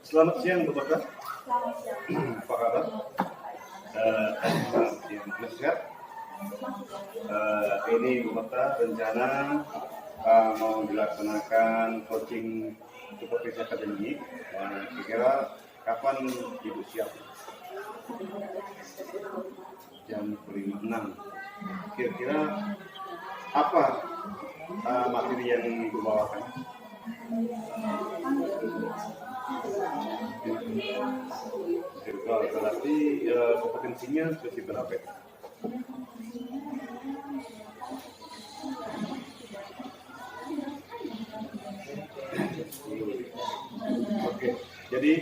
Selamat siang Bu Dokter. Selamat siang. Apa kabar? Masih sehat? Ini Bu Dokter rencana mau dilaksanakan coaching supervisi akademik. Kira-kira kapan Ibu siap? Jam 5.06. Kira-kira apa materi yang Ibu bawakan? Berarti kompetensinya seperti berapa? Oke, jadi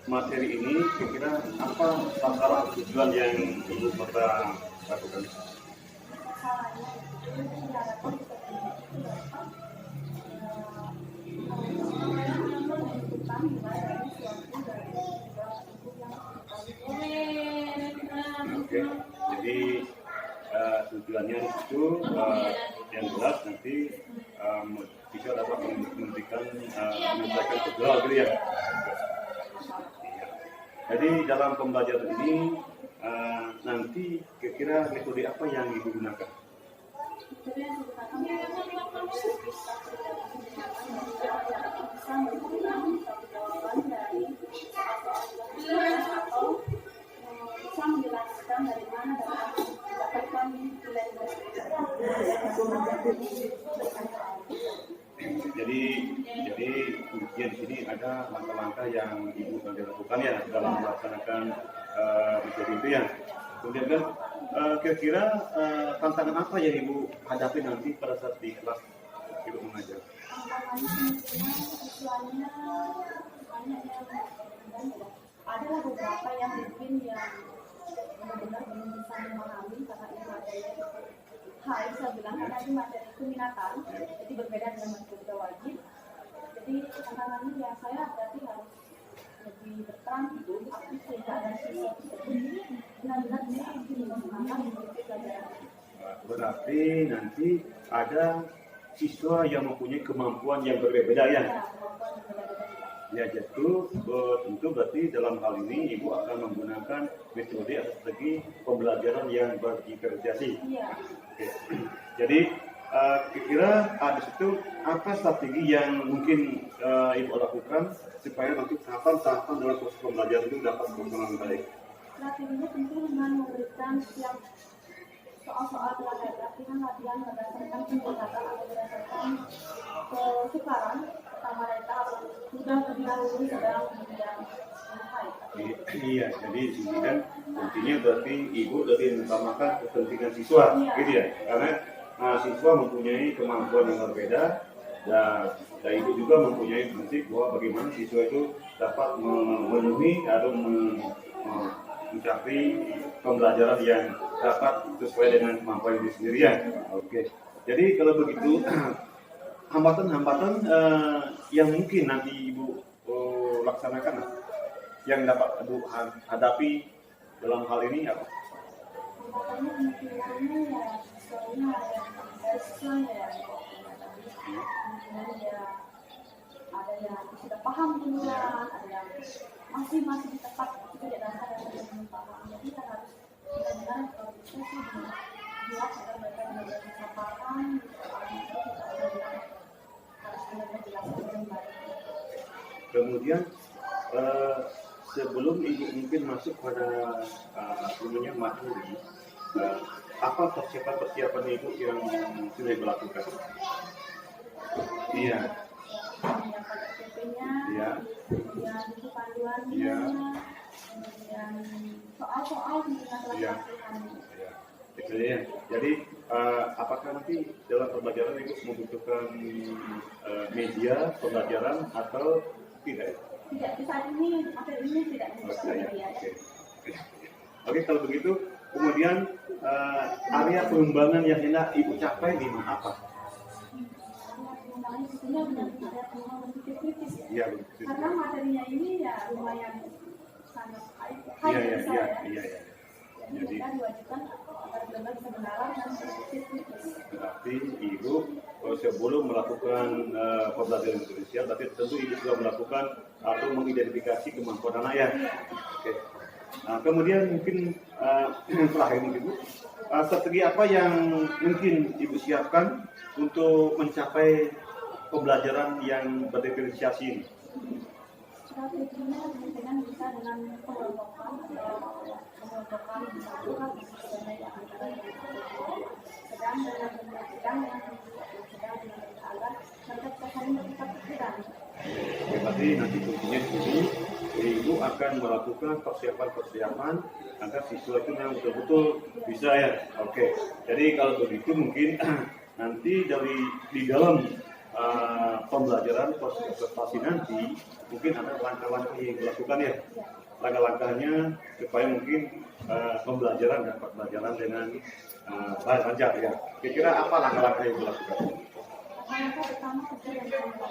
materi ini kira-kira apa sasaran tujuan yang Ibu pernah lakukan? Oke, jadi tujuannya itu yang jelas nanti bisa dapat memberikan tujuan gitu ya. Jadi dalam pembelajaran ini nanti kira-kira metode apa yang Ibu gunakan? Jadi di sini ada langkah-langkah yang Ibu akan lakukan ya dalam melaksanakan metode itu ya. Kemudian kan kira-kira tantangan apa yang Ibu hadapi nanti pada saat di kelas Ibu mengajar? Ada beberapa yang mungkin yang benar-benar belum bisa memahami karena ini materi saya bilang karena ini materi keminatan, jadi berbeda dengan materi wajib. Jadi tantangannya ya saya berarti harus lebih berperan itu aktif sehingga ada siswa benar-benar bisa aktif menggunakan mengikuti pelajaran. Berarti nanti ada siswa yang mempunyai kemampuan yang berbeda ya? Ya, jadi tentu berarti dalam hal ini Ibu akan menggunakan metode atau strategi pembelajaran yang berdiferensiasi. Iya. Oke. Jadi kira-kira di situ apa strategi yang mungkin Ibu lakukan supaya nanti tahapan-tahapan dalam proses pembelajaran itu dapat berjalan baik? Strateginya tentu dengan memberikan setiap soal-soal latihan berdasarkan pendekatan atau berdasarkan kesukaran pertama mereka sudah terlebih dahulu sedang kemudian Iya, jadi di sini kan intinya berarti Ibu lebih mengutamakan kepentingan siswa, gitu ya, karena siswa mempunyai kemampuan yang berbeda dan Ibu juga mempunyai prinsip bahwa bagaimana siswa itu dapat memenuhi atau mencapai pembelajaran yang dapat sesuai dengan kemampuan diri sendiri ya. Oke, jadi kalau begitu hambatan-hambatan yang mungkin nanti Ibu laksanakan, yang dapat Ibu hadapi dalam hal ini apa? Hambatannya ya soalnya ada yang sudah paham duluan, ada yang masih di tempat itu tidak dasar yang belum paham. Jadi kita harus benar-benar kalau bisa sih dibuat agar mereka benar-benar bisa paham soalnya itu kita harus benar-benar jelaskan dengan baik. Kemudian sebelum Ibu mungkin masuk pada namanya materi, apa persiapan Ibu yang sudah Ibu lakukan? Iya. Iya. Kemudian buku panduannya, kemudian soal-soal tentang latihan. Itu ya. Jadi apakah nanti dalam pembelajaran Ibu membutuhkan media pembelajaran atau tidak? Tidak, di saat ini materi ini tidak membutuhkan media. Oke, kalau begitu kemudian area pengembangan yang hendak Ibu capai di mana apa? Tentunya benar-benar ada pengembangan kritis ya. Iya, karena materinya ini ya lumayan sangat Iya. Jadi kita diwajibkan agar benar-benar bisa mendalam dan kritis. Berarti Ibu sebelum melakukan pembelajaran diferensial, tapi tentu ibu sudah melakukan atau mengidentifikasi kemampuan anak ya. Oke. Nah, kemudian mungkin terakhir mungkin Bu, strategi apa yang mungkin ibu siapkan untuk mencapai pembelajaran yang berdiferensiasi ini? Strateginya kemungkinan bisa dengan pengelompokan disatukan sebagai antara yang sedang dengan sedang agar mereka bisa saling bertukar pikiran. Oke, berarti nanti kuncinya di sini, ibu akan melakukan persiapan agar siswa itu memang betul-betul bisa ya. Oke, jadi kalau begitu mungkin nanti di dalam pembelajaran prestasi nanti mungkin ada langkah-langkah yang dilakukan ya. Langkah-langkahnya supaya mungkin pembelajaran dapat berjalan dengan lancar ya. Kira-kira apa langkah-langkah yang dilakukan? Langkah pertama kita yang dilakukan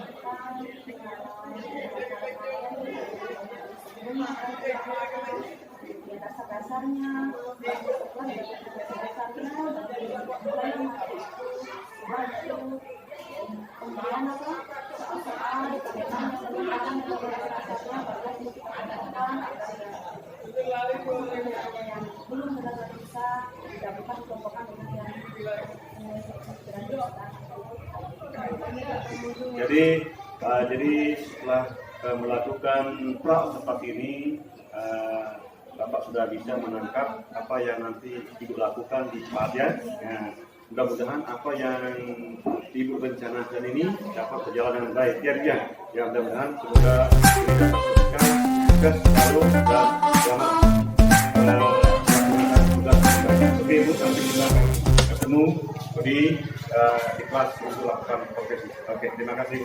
ya dasar-dasarnya, kemudian apa soal yang belum benar-benar bisa dilakukan kelompokan dengan yang jadi setelah melakukan pra seperti ini, Bapak sudah bisa menangkap apa yang nanti Ibu lakukan di saat ya. Nah, mudah-mudahan apa yang Ibu rencanakan ini dapat berjalan dengan baik ya. Ya mudah-mudahan semoga kita saksikan tugas selalu dan selamat melakukan tugas. Oke Ibu, sampai kita ketemu di kelas untuk lakukan profesi. Oke, terima kasih.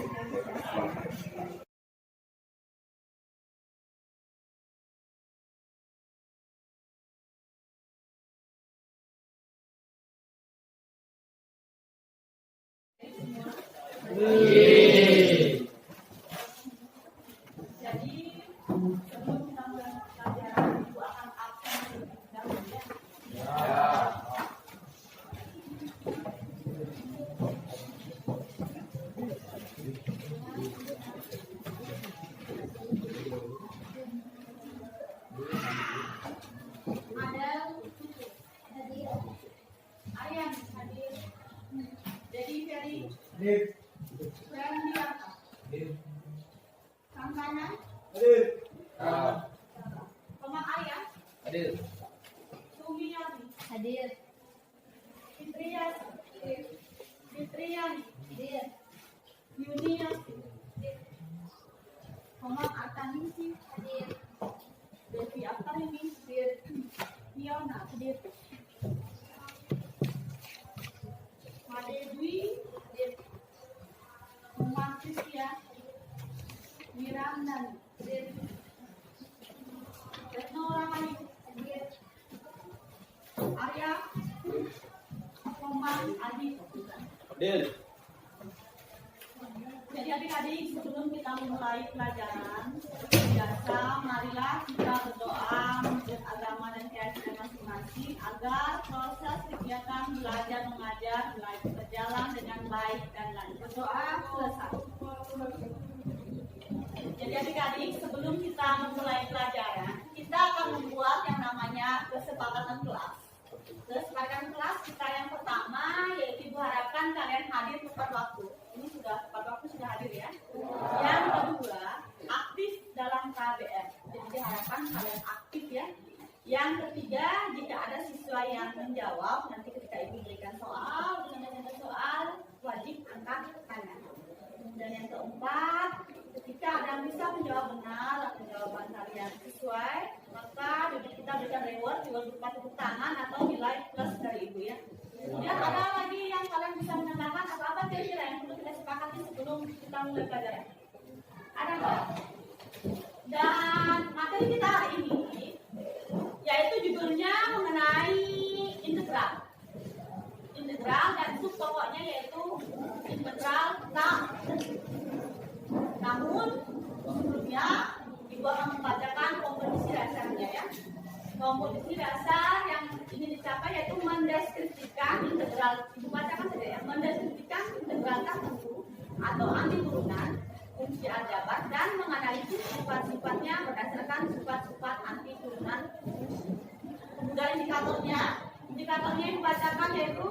Hadir. Fitriani. Hadir. Yunia. Komang Artanisi. Hadir. Devi Artanini. Hadir. Fiona. Hadir. Made Dwi. Hadir. Komang Kristia. Miranda. Hadir. Retno Rahani. Hadir. Arya Komang Adi. Hadir. Jadi adik-adik, sebelum kita memulai pelajaran, seperti biasa, marilah kita berdoa menurut agama dan keyakinan masing-masing agar proses kegiatan belajar mengajar berjalan dengan baik dan lancar. Berdoa selesai. Jadi adik-adik, sebelum kita memulai pelajaran, kita akan membuat yang namanya kesepakatan kelas. Kesepakatan kelas kita yang pertama yaitu Ibu harapkan kalian hadir tepat waktu. Ini sudah tepat waktu, sudah hadir ya. Yang kedua, aktif dalam KBM. Jadi diharapkan kalian aktif ya. Yang ketiga, jika ada siswa yang menjawab, nanti ketika Ibu berikan soal, wajib angkat tangan. Dan yang keempat, ketika ada yang bisa menjawab benar atau jawaban kalian sesuai, maka kita berikan reward berupa tepuk tangan atau nilai plus dari Ibu ya. Kemudian ada lagi yang kalian bisa menambahkan apa-apa kira-kira yang perlu kita sepakati sebelum kita mulai pelajaran? Ada nggak? Dan materi kita hari ini yaitu judulnya mengenai integral. Integral dan sub pokoknya yaitu integral tak. Namun sebelumnya Ibu akan membacakan komposisi dasarnya ya. Komposisi dasar yang ingin dicapai yaitu mendeskripsikan integral. Ibu bacakan saja ya. Mendeskripsikan integral tak atau anti turunan fungsi aljabar dan menganalisis sifat-sifatnya berdasarkan sifat-sifat anti turunan. Kemudian indikatornya yang dibacakan yaitu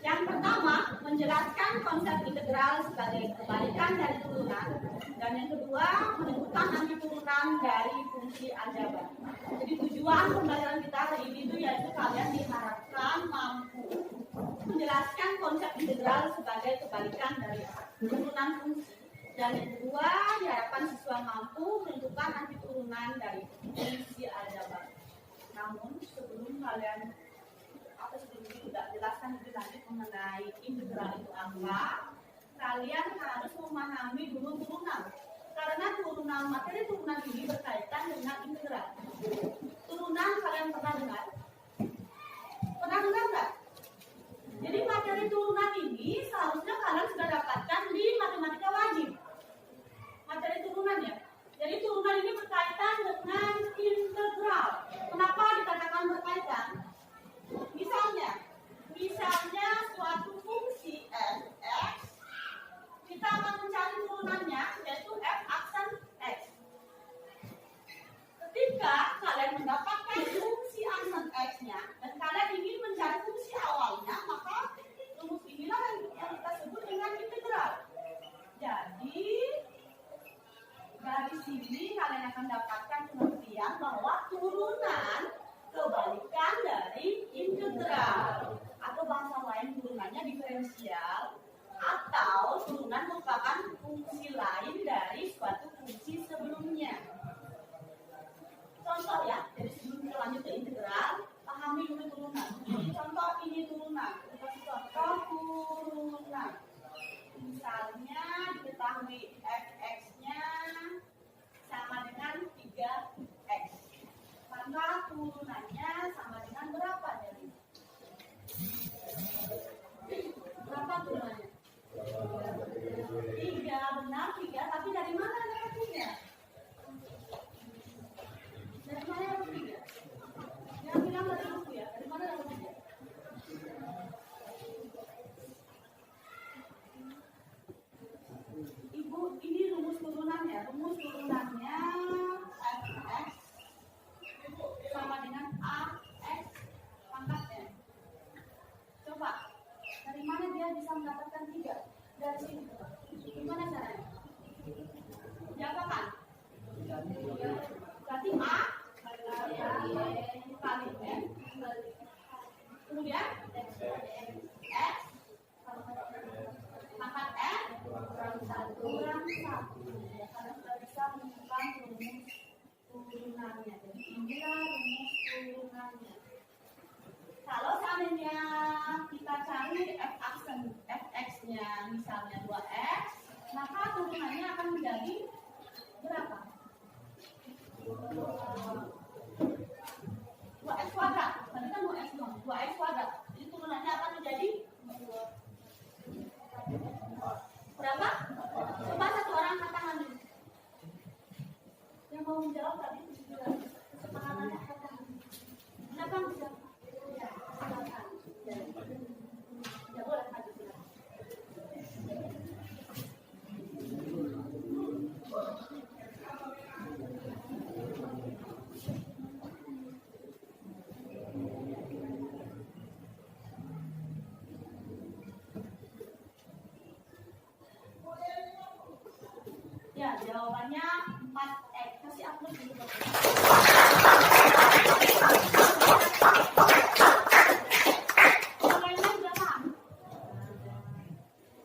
yang pertama menjelaskan konsep integral sebagai kebalikan dari turunan, dan yang kedua menentukan anti turunan dari fungsi aljabar. Jadi tujuan pembelajaran kita hari ini itu yaitu kalian diharapkan mampu menjelaskan konsep integral sebagai kebalikan dari turunan fungsi, dan yang kedua diharapkan siswa mampu menentukan anti turunan dari fungsi aljabar. Namun sebelum kalian sebelum tidak jelaskan lebih lanjut mengenai integral itu apa, kalian harus memahami dulu turunan. Karena materi turunan ini berkaitan dengan integral. Turunan kalian pernah dengar? Pernah dengar nggak? Jadi materi turunan ini seharusnya kalian sudah dapatkan di matematika wajib. Materi turunan ya. Jadi turunan ini berkaitan dengan integral. Kenapa dikatakan berkaitan? Misalnya suatu fungsi f(x), kita akan mencari turunannya yaitu f aksen x. Ketika kalian mendapatkan fungsi aksen x-nya dan kalian ingin mencari fungsi awalnya, maka rumus inilah yang kita sebut dengan integral. Jadi dari sini kalian akan dapatkan pengertian bahwa turunan kebalikan dari integral, atau bahasa lain turunannya diferensial, atau turunan merupakan fungsi lain dari suatu fungsi sebelumnya. Contoh ya, jadi sebelum kita lanjut ke integral, pahami dulu turunan. Contoh ini turunan, kita kasih contoh turunan. Misalnya diketahui fx-nya sama dengan 3x. Maka turunannya sama dengan berapa jadi? Berapa turunannya? 3, benar 3, tapi dari mana dapat 3? Dari mana dapat 3? Jangan bilang dari buku ya, dari mana dapat 3? Ibu, ini rumus turunannya fx sama dengan ax pangkatnya. Coba, dari mana dia bisa mendapatkan 3? Dari sini. Gimana caranya? Diapakan? Berarti a kali n, kemudian x pangkat n kurang 1. Karena sudah bisa menemukan rumus turunannya. Jadi inilah rumus turunannya. Kalau seandainya kita cari fx-nya misalnya 2x, maka turunannya akan menjadi berapa? 2x kuadrat. Tadi kan 2x dong, 2x kuadrat. Jadi turunannya akan menjadi berapa? Coba satu orang angkat tangan dulu. Yang mau menjawab tadi kesepakatannya angkat tangan. Kenapa bisa? Silakan. Ya boleh maju silakan. Ya, jawabannya 4x. Kasih upload dulu. Mulainya udah paham.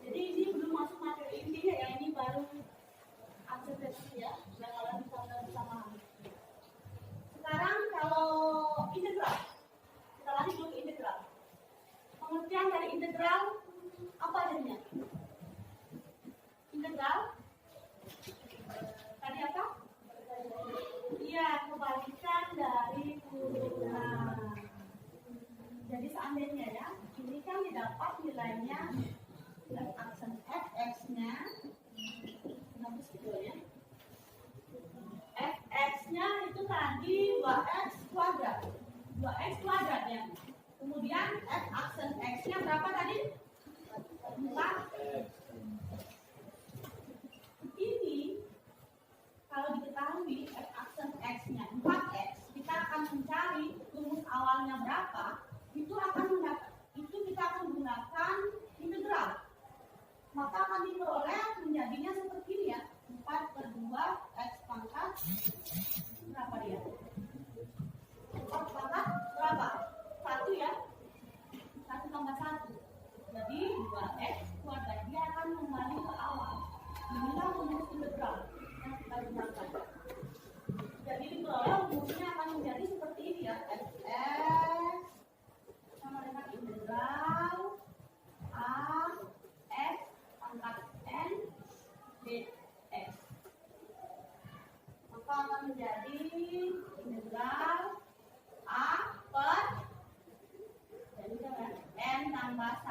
Jadi ini belum masuk materi intinya ya, ini baru observasi ya, biar kalian bisa memahami. Sekarang kalau integral, kita lanjut dulu ke integral. Pengertian dari integral apa jadinya? Integral tadi apa? Iya, kebalikan dari turunan. Jadi seandainya ya, ini kan didapat nilainya aksen fx-nya, bagus gitu ya. Fx-nya itu tadi 2x kuadrat, 2x kuadrat ya. Kemudian f aksen x-nya berapa tadi? 4.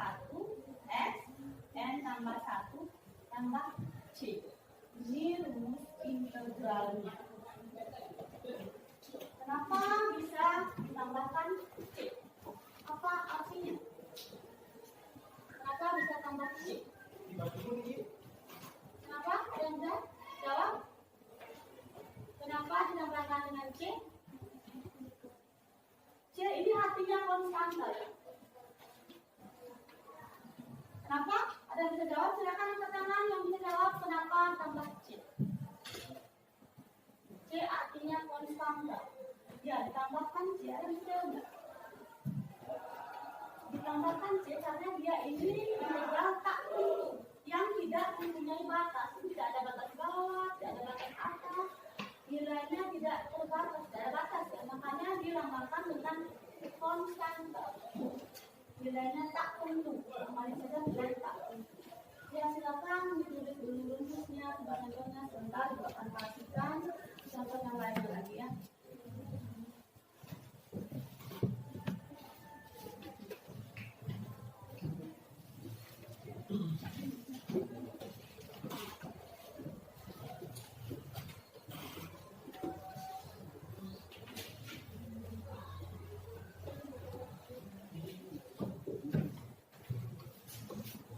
1 X, N tambah 1 tambah C. Ini rumus integralnya. Kenapa bisa ditambahkan C? Apa artinya? Kenapa bisa tambah C? Kenapa? Ada yang bisa jawab? Kenapa ditambahkan dengan C? C ini artinya konstanta. Kenapa? Ada yang bisa jawab? Silakan angkat tangan yang bisa jawab kenapa tambah C. C artinya konstanta. Ya, ditambahkan C. Ada yang bisa jawab? Ditambahkan C karena dia ini integral tak tentu yang tidak mempunyai batas. Tidak ada batas bawah, tidak ada batas atas. Nilainya tidak terbatas, tidak ada batas ya. Makanya dilambangkan dengan konstanta. Nilainya tak tentu. Kemarin saja nilai tak tentu. Ya silakan ditulis dulu rumusnya sebanyak-banyaknya sebentar akan pastikan contoh yang lain lagi ya.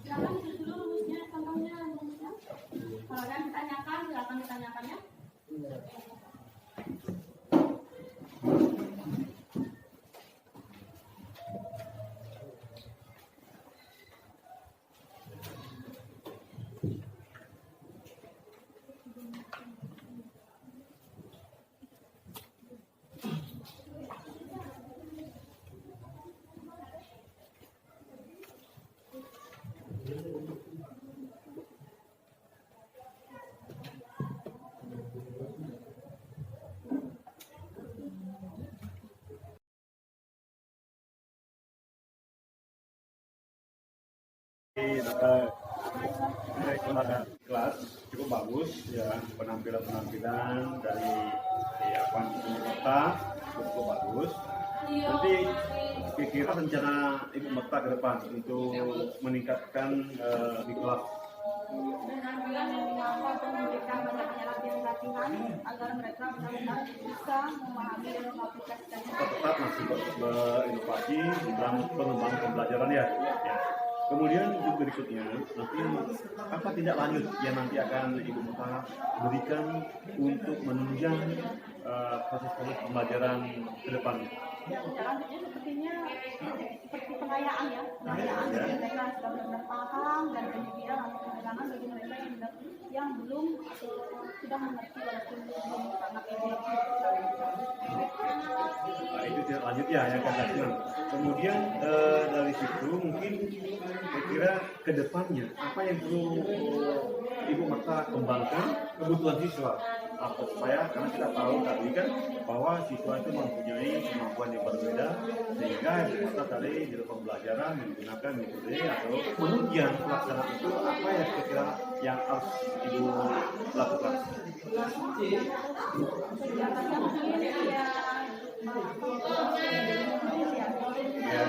Silakan ditulis dulu rumusnya, contohnya rumusnya. Kalau ada yang ditanyakan, silakan ditanyakan ya. Kelas cukup bagus ya, penampilan dari Ibu Merta cukup bagus. Nanti kira-kira rencana Ibu Merta ke depan untuk meningkatkan di kelas. Dengan memberikan banyak latihan-latihan agar mereka benar-benar bisa memahami dan mengaplikasikannya. Tetap masih berinovasi dalam pengembangan pembelajaran ya. Kemudian untuk berikutnya nanti apa tindak lanjut yang nanti akan Ibu Merta berikan untuk menunjang proses pembelajaran ke depan. Ya, cara kerja sepertinya seperti pengayaan ya, pengayaan Ya. mereka sudah benar-benar paham dan penyedia langsung penjelasan bagi mereka yang belum atau sudah mengerti walaupun belum sangat ideal. Nah, itu tindak lanjut ya yang akan dilakukan. Kemudian dari situ mungkin kira-kira ke depannya apa yang perlu Ibu Merta kembangkan kebutuhan siswa. Supaya karena kita tahu tadi kan bahwa siswa itu mempunyai kemampuan yang berbeda sehingga Ibu Merta tadi di pembelajaran menggunakan metode atau pengujian pelaksanaan itu apa ya kira-kira yang harus Ibu lakukan? Kegiatannya mungkin ya Ya.